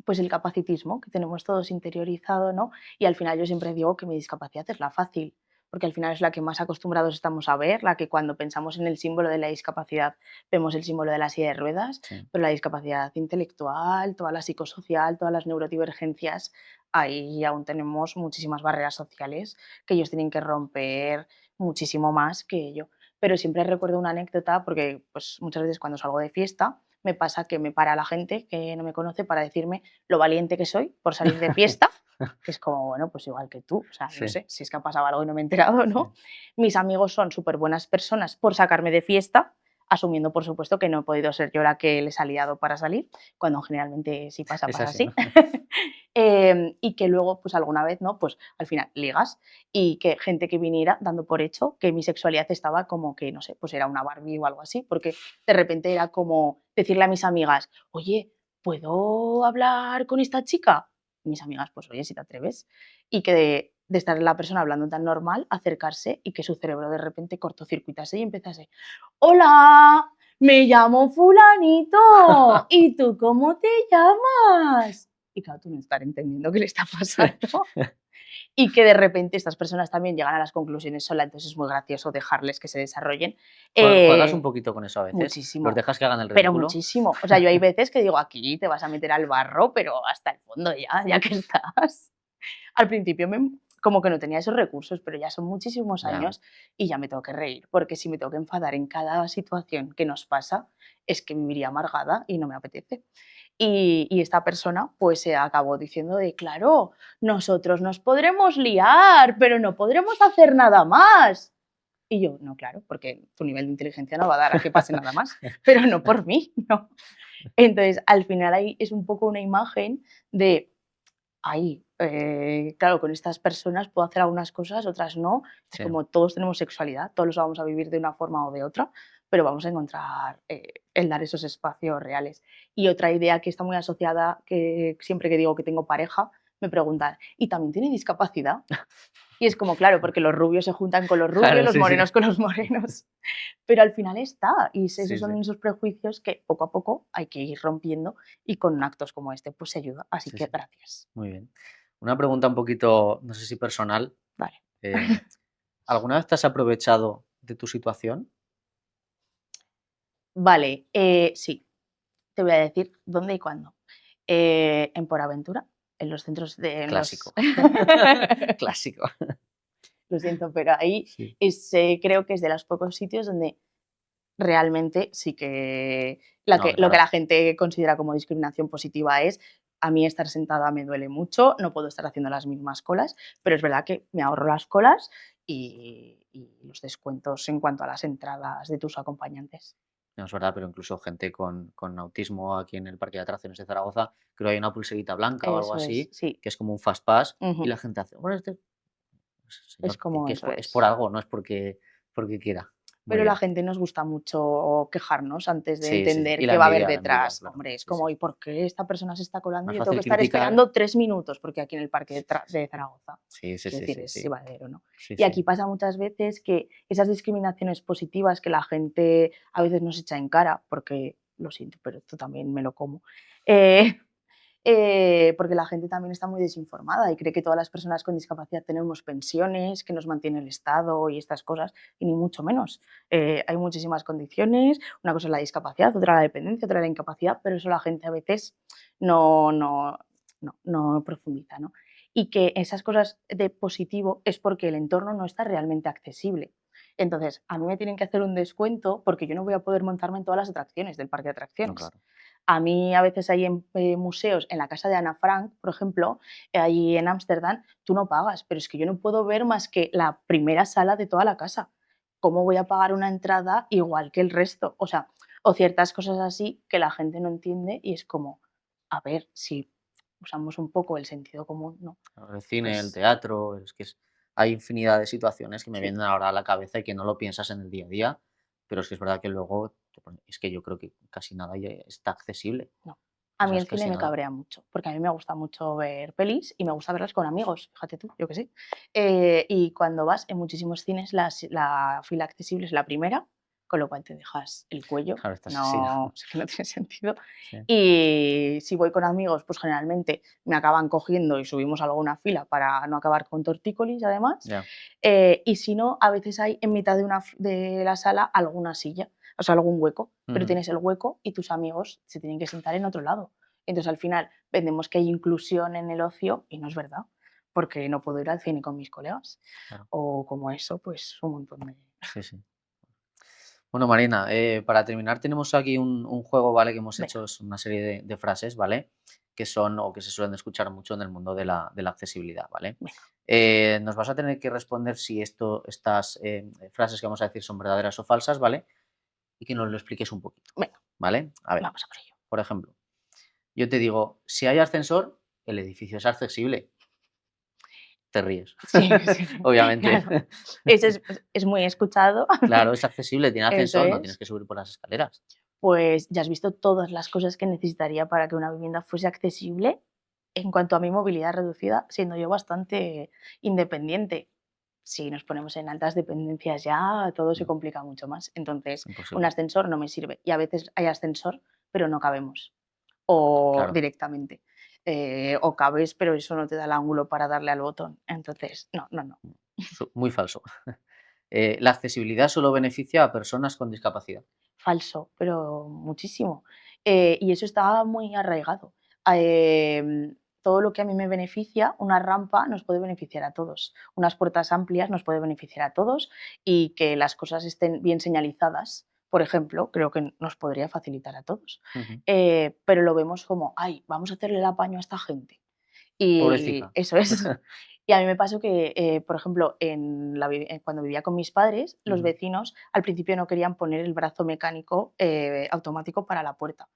pues el capacitismo que tenemos todos interiorizado, ¿no? Y al final yo siempre digo que mi discapacidad es la fácil, porque al final es la que más acostumbrados estamos a ver, la que cuando pensamos en el símbolo de la discapacidad vemos el símbolo de la silla de ruedas, Sí. pero la discapacidad intelectual, toda la psicosocial, todas las neurodivergencias, ahí aún tenemos muchísimas barreras sociales que ellos tienen que romper muchísimo más que yo. Pero siempre recuerdo una anécdota porque pues, muchas veces cuando salgo de fiesta me pasa que me para la gente que no me conoce para decirme lo valiente que soy por salir de fiesta, que es como, bueno, pues igual que tú, o sea, no Sí, sé, si es que ha pasado algo y no me he enterado, sí. ¿no? Mis amigos son súper buenas personas por sacarme de fiesta, asumiendo, por supuesto, que no he podido ser yo la que les ha liado para salir, cuando generalmente sí pasa, Es pasa así, ¿no? así. Y que luego, pues alguna vez, ¿no? Pues al final ligas y que gente que viniera dando por hecho que mi sexualidad estaba como que, no sé, pues era una Barbie o algo así, porque de repente era como decirle a mis amigas, oye, ¿puedo hablar con esta chica? Y mis amigas, pues oye, si te atreves. Y que de estar la persona hablando tan normal, acercarse y que su cerebro de repente cortocircuitase y empezase, hola, me llamo fulanito, ¿y tú cómo te llamas? Y claro, tú no estar entendiendo qué le está pasando. Y que de repente estas personas también llegan a las conclusiones sola, entonces es muy gracioso dejarles que se desarrollen. ¿Juegas un poquito con eso a veces? ¿Los Muchísimo, dejas que hagan el pero ridículo? muchísimo. O sea, yo hay veces que digo, aquí te vas a meter al barro, pero hasta el fondo ya, ya que estás. Al principio como que no tenía esos recursos, pero ya son muchísimos Ya. años y ya me tengo que reír, porque si me tengo que enfadar en cada situación que nos pasa, es que viviría amargada y no me apetece. Y esta persona pues se acabó diciendo de, claro, nosotros nos podremos liar, pero no podremos hacer nada más. Y yo, no, claro, porque tu nivel de inteligencia no va a dar a que pase nada más, pero no por mí, no. Entonces, al final ahí es un poco una imagen de ahí, claro, con estas personas puedo hacer algunas cosas, otras no. Es Sí. como todos tenemos sexualidad, todos los vamos a vivir de una forma o de otra, pero vamos a encontrar el dar esos espacios reales. Y otra idea que está muy asociada, que siempre que digo que tengo pareja, me preguntan, ¿y también tiene discapacidad? Y es como, claro, porque los rubios se juntan con los rubios, Claro, los sí, sí. morenos con los morenos. Pero al final está, y esos Sí, son sí. esos prejuicios que poco a poco hay que ir rompiendo y con actos como este pues se ayuda. Así Sí, que sí. gracias. Muy bien. Una pregunta un poquito, no sé si personal. Vale. eh, ¿Alguna vez te has aprovechado de tu situación? Vale, sí, te voy a decir dónde y cuándo. En PorAventura, en los centros de en los Clásico. Clásico. lo siento, pero ahí Sí. creo que es de los pocos sitios donde realmente sí que, No, lo que claro. la gente considera como discriminación positiva es, a mí estar sentada me duele mucho, no puedo estar haciendo las mismas colas, pero es verdad que me ahorro las colas y los descuentos en cuanto a las entradas de tus acompañantes. No, es verdad, pero incluso gente con autismo aquí en el Parque de Atracciones de Zaragoza, creo que hay una pulserita blanca o algo Eso es, así, sí. que es como un fast pass, y Ujú. la gente hace, bueno, pues, Es señor, como que eso es por es. algo, no es porque quiera. Muy Pero la bien. gente nos gusta mucho quejarnos antes de Sí, sí, sí. entender Y qué va a haber la envidia, detrás. claro. Hombre, es Sí, sí. como, ¿y por qué esta persona se está colando? Más Yo tengo que fácil estar criticar. esperando 3 minutos, porque aquí en el parque de Zaragoza, Sí, sí, es sí, decir, sí, es sí. llevadero, ¿no? Sí, Y aquí sí. pasa muchas veces que esas discriminaciones positivas que la gente a veces nos echa en cara, porque lo siento, pero esto también me lo como, eh, porque la gente también está muy desinformada y cree que todas las personas con discapacidad tenemos pensiones, que nos mantiene el Estado y estas cosas, y ni mucho menos. Hay muchísimas condiciones, una cosa es la discapacidad, otra la dependencia, otra la incapacidad, pero eso la gente a veces no profundiza, ¿no? Y que esas cosas de positivo es porque el entorno no está realmente accesible. Entonces, a mí me tienen que hacer un descuento porque yo no voy a poder montarme en todas las atracciones del parque de No, atracciones. claro. A mí a veces hay en museos, en la casa de Ana Frank, por ejemplo, ahí en Ámsterdam, tú no pagas, pero es que yo no puedo ver más que la primera sala de toda la casa. ¿Cómo voy a pagar una entrada igual que el resto? O sea, o ciertas cosas así que la gente no entiende y es como, a ver, si usamos un poco el sentido común, ¿no? Claro, el cine, el Pues teatro, es que hay infinidad de situaciones que me sí. vienen ahora a la cabeza y que no lo piensas en el día a día, pero es que es verdad que luego, es que yo creo que casi nada ya está accesible. No. O A sea, mí es el cine casi me nada. cabrea mucho, porque a mí me gusta mucho ver pelis y me gusta verlas con amigos, fíjate tú, yo que sé. Y cuando vas en muchísimos cines, la fila accesible es la primera, con lo cual te dejas el cuello. Claro, estás así, ¿no? No, es que no tiene sentido. Sí. Y si voy con amigos, pues generalmente me acaban cogiendo y subimos a alguna fila para no acabar con tortícolis, además. Ya. Y si no, a veces hay en mitad de la sala alguna silla, o sea, algún hueco, pero Ujú. tienes el hueco y tus amigos se tienen que sentar en otro lado. Entonces, al final, vendemos que hay inclusión en el ocio y no es verdad, porque no puedo ir al cine con mis colegas. Claro. O como eso, pues un montón de... Sí, sí. Bueno, Marina, para terminar tenemos aquí un juego, ¿vale? Que hemos Venga, hecho, es una serie de frases, ¿vale? Que son o que se suelen escuchar mucho en el mundo de la accesibilidad, ¿vale? venga, Nos vas a tener que responder si estas frases que vamos a decir son verdaderas o falsas, ¿vale? Y que nos lo expliques un poquito, venga, ¿vale? A ver, vamos a por ello. por ejemplo, yo te digo, si hay ascensor, el edificio es accesible. Te ríes, Sí, sí, obviamente. claro. Eso es muy escuchado. Claro, es accesible, tiene Eso ascensor, no tienes es. que subir por las escaleras. Pues ya has visto todas las cosas que necesitaría para que una vivienda fuese accesible en cuanto a mi movilidad reducida, siendo yo bastante independiente. Si nos ponemos en altas dependencias ya, todo se Mm, complica mucho más. es Entonces, un imposible. ascensor no me sirve. Y a veces hay ascensor, pero no cabemos. O Claro, directamente. O cabes, pero eso no te da el ángulo para darle al botón. Entonces, no, no, no. muy falso. La accesibilidad solo beneficia a personas con discapacidad. Falso, pero muchísimo. Y eso está muy arraigado. Todo lo que a mí me beneficia, una rampa nos puede beneficiar a todos, unas puertas amplias nos puede beneficiar a todos y que las cosas estén bien señalizadas, por ejemplo, creo que nos podría facilitar a todos. Ujú. Pero lo vemos como, ay, vamos a hacerle el apaño a esta gente. Y Pobrecita. eso es. Y a mí me pasó que, por ejemplo, cuando vivía con mis padres, los Ujú. vecinos al principio no querían poner el brazo mecánico automático para la puerta.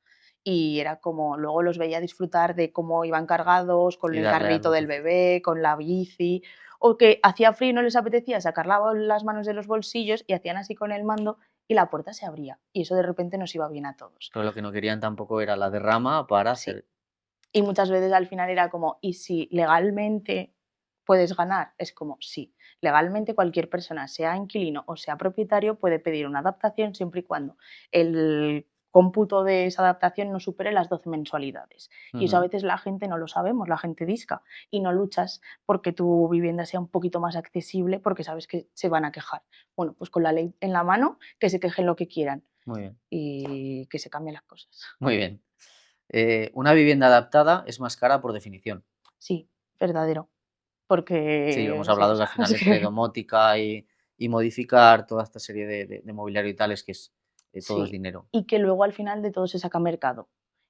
Y era como, luego los veía disfrutar de cómo iban cargados, con Y el darle al carrito del botoncito. bebé, con la bici, o que hacía frío y no les apetecía sacar las manos de los bolsillos y hacían así con el mando y la puerta se abría. Y eso de repente nos iba bien a todos. Pero lo que no querían tampoco era la derrama para Sí. hacer. Y muchas veces al final era como, ¿y si legalmente puedes ganar? Es como, sí, legalmente cualquier persona, sea inquilino o sea propietario, puede pedir una adaptación siempre y cuando el cómputo de esa adaptación no supere las 12 mensualidades. Y eso a Ujú. veces la gente no lo sabemos, la gente disca, y no luchas porque tu vivienda sea un poquito más accesible porque sabes que se van a quejar. Bueno, pues con la ley en la mano, que se quejen lo que quieran Muy bien, y que se cambien las cosas. muy bien. Una vivienda adaptada es más cara por definición. Sí, verdadero. Sí, lo hemos Porque sí, o hablado que sea, al final es entre que domótica y modificar toda esta serie de mobiliario y tal es que todo es sí. dinero. Y que luego al final de todo se saca mercado.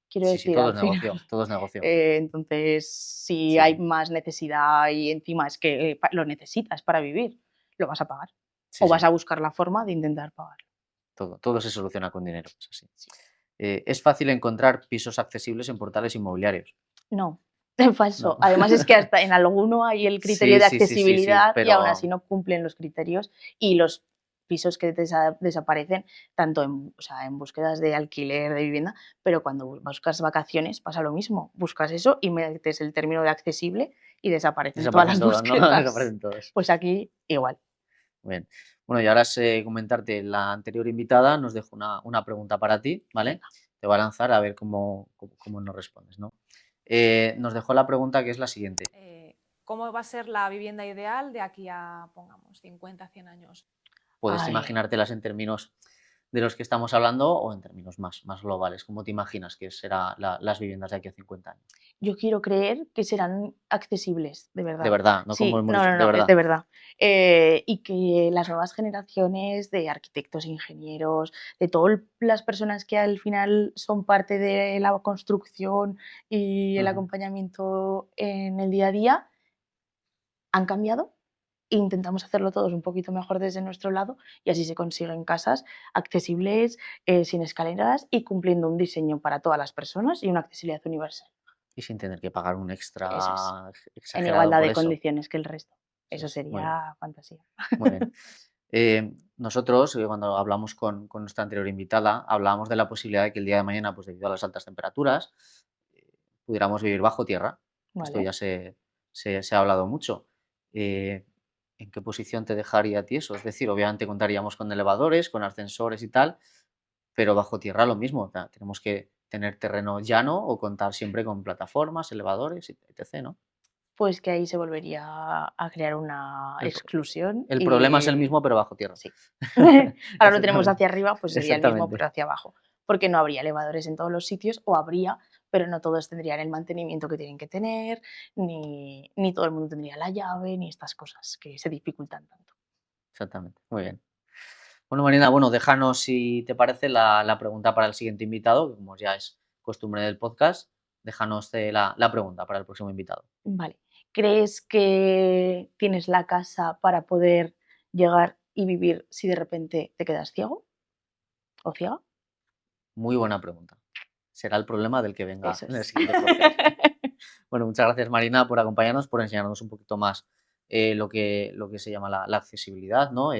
Quiero Sí, sí, decir, todo al es final, negocio, todo es negocio. entonces, si Sí, hay sí, más necesidad y encima es que lo necesitas para vivir, lo vas a pagar. sí, O vas sí, a buscar la forma de intentar pagarlo. todo se soluciona con dinero, es así. Sí. Es fácil encontrar pisos accesibles en portales inmobiliarios. No, No. falso. Además es que hasta en alguno hay el criterio Sí, de sí, sí, sí, sí, accesibilidad y aún así pero no cumplen los criterios y los pisos que desaparecen tanto o sea, en búsquedas de alquiler de vivienda, pero cuando buscas vacaciones pasa lo mismo. Buscas eso y metes el término de accesible y desaparecen todas desaparecen las todos, ¿no? búsquedas. Desaparecen todos. Pues aquí igual. Muy bien. Bueno, y ahora sé comentarte, la anterior invitada nos dejó una pregunta para ti, ¿vale? Venga. Te voy a lanzar a ver cómo nos respondes, ¿no? Nos dejó la pregunta que es la siguiente. ¿Cómo va a ser la vivienda ideal de aquí a, pongamos, 50, 100 años? ¿Puedes Ay, imaginártelas en términos de los que estamos hablando o en términos más globales? ¿Cómo te imaginas que serán las viviendas de aquí a 50 años? yo quiero creer que serán accesibles, de De verdad. verdad, no como Sí, hemos no, dicho, no, de no, de verdad. verdad. Y que las nuevas generaciones de arquitectos, ingenieros, de todas las personas que al final son parte de la construcción y el Ujú. acompañamiento en el día a día, han cambiado e intentamos hacerlo todos un poquito mejor desde nuestro lado y así se consiguen casas accesibles, sin escaleras y cumpliendo un diseño para todas las personas y una accesibilidad universal. Y sin tener que pagar un Eso es. extra En exagerado igualdad por de eso. condiciones que el resto. Eso Eso es. Muy bien, sería fantasía. muy bien. Nosotros, cuando hablamos con nuestra anterior invitada, hablábamos de la posibilidad de que el día de mañana, pues debido a las altas temperaturas, eh, pudiéramos vivir bajo tierra. Esto Vale. ya se ha hablado mucho. Eh, ¿en qué posición te dejaría a ti eso? Es decir, obviamente contaríamos con elevadores, con ascensores y tal, pero bajo tierra lo mismo. O sea, tenemos que tener terreno llano o contar siempre con plataformas, elevadores, etc., ¿no? Pues que ahí se volvería a crear una El, pro- exclusión el problema es el y mismo, pero bajo tierra. sí. Ahora lo tenemos Exactamente. hacia arriba, pues sería el mismo, pero Exactamente. hacia abajo, porque no habría elevadores en todos los sitios, o habría, pero no todos tendrían el mantenimiento que tienen que tener, ni todo el mundo tendría la llave, ni estas cosas que se dificultan tanto. Exactamente. Muy bien. Bueno, Marina, bueno, déjanos, si te parece, la pregunta para el siguiente invitado, que como ya es costumbre del podcast, déjanos la pregunta para el próximo invitado. Vale. ¿Crees que tienes la casa para poder llegar y vivir si de repente te quedas ciego o ciega? Muy buena pregunta. Será el problema del que venga Eso en el es. siguiente podcast. Bueno, muchas gracias, Marina, por acompañarnos, por enseñarnos un poquito más lo que se llama la accesibilidad, ¿no?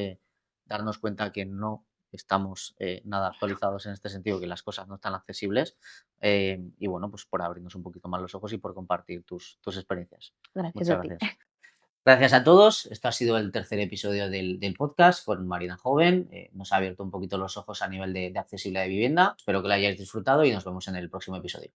Darnos cuenta que no estamos nada actualizados en este sentido, que las cosas no están accesibles. Y bueno, pues por abrirnos un poquito más los ojos y por compartir tus experiencias. Gracias Muchas a ti. gracias. Gracias a todos. Esto ha sido el tercer episodio del podcast con Marina Joven. Nos ha abierto un poquito los ojos a nivel de accesibilidad de vivienda. Espero que lo hayáis disfrutado y nos vemos en el próximo episodio.